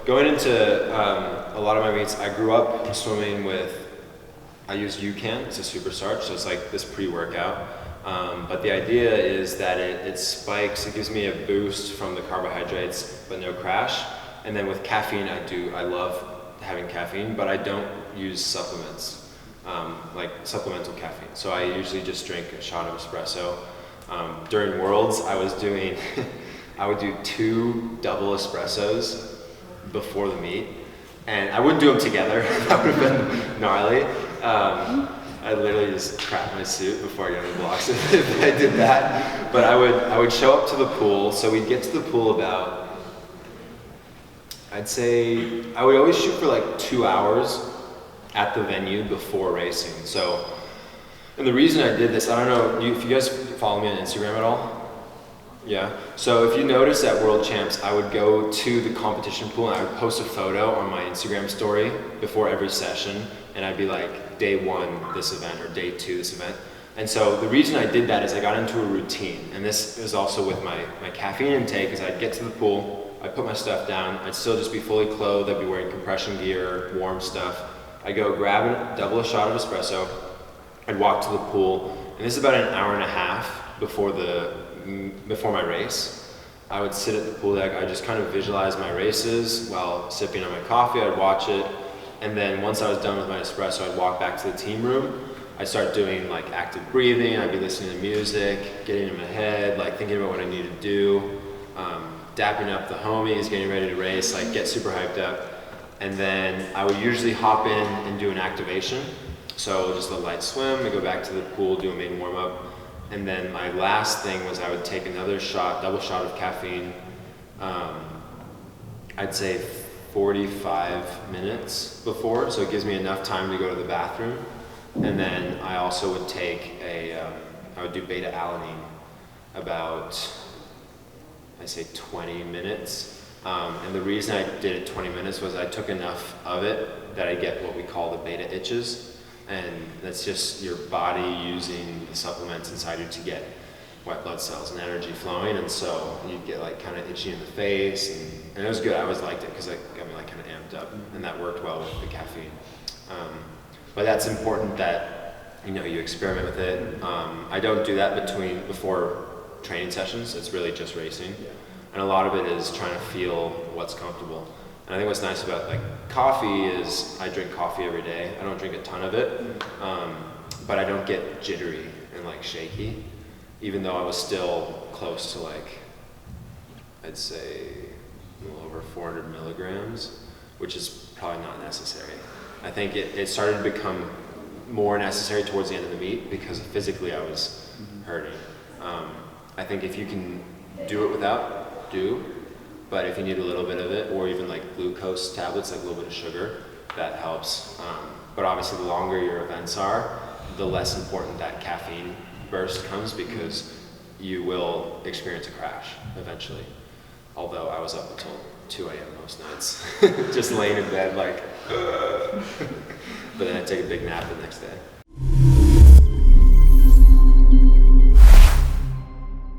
Going into a lot of my meets, I grew up swimming with, I use UCAN, it's a superstarch, so it's like this pre-workout. But the idea is that it spikes, it gives me a boost from the carbohydrates, but no crash. And then with caffeine, I love having caffeine, but I don't use supplements, like supplemental caffeine. So I usually just drink a shot of espresso. During Worlds, I was doing, I would do 2 double espressos before the meet, and I wouldn't do them together. That would have been gnarly. I literally just crapped my suit before I got in the blocks if I did that. But I would show up to the pool. So we'd get to the pool about, I'd say, I would always shoot for like 2 hours at the venue before racing. So, and the reason I did this, I don't know if you guys follow me on Instagram at all. Yeah, so if you notice at World Champs, I would go to the competition pool and I would post a photo on my Instagram story before every session, and I'd be like, day 1 this event or day 2 this event. And so the reason I did that is I got into a routine, and this is also with my caffeine intake, is I'd get to the pool, I'd put my stuff down, I'd still just be fully clothed, I'd be wearing compression gear, warm stuff. I'd go grab double a shot of espresso, I'd walk to the pool, and this is about an hour and a half before my race. I would sit at the pool deck, I just kind of visualize my races while sipping on my coffee, I'd watch it, and then once I was done with my espresso, I'd walk back to the team room. I'd start doing like active breathing, I'd be listening to music, getting in my head, like thinking about what I need to do, dapping up the homies, getting ready to race, like get super hyped up. And then I would usually hop in and do an activation. So just a light swim, I go back to the pool, do a main warm up. And then my last thing was I would take another shot, double shot of caffeine, I'd say 45 minutes before, so it gives me enough time to go to the bathroom. And then I also would take I would do beta-alanine about, I say 20 minutes. And the reason I did it 20 minutes was I took enough of it that I get what we call the beta itches. And that's just your body using the supplements inside you to get white blood cells and energy flowing, and so you get like kind of itchy in the face, and it was good. I always liked it because it got me like kind of amped up, and that worked well with the caffeine. But that's important that you experiment with it. I don't do that before training sessions. It's really just racing, and a lot of it is trying to feel what's comfortable. And I think what's nice about like coffee is I drink coffee every day. I don't drink a ton of it, but I don't get jittery and like shaky, even though I was still close to like, I'd say a little over 400 milligrams, which is probably not necessary. I think it started to become more necessary towards the end of the meet because physically I was hurting. I think if you can do it without, do. But if you need a little bit of it, or even like glucose tablets, like a little bit of sugar, that helps. But obviously the longer your events are, the less important that caffeine burst comes, because you will experience a crash eventually. Although I was up until 2 a.m. most nights, just laying in bed like, but then I'd take a big nap the next day.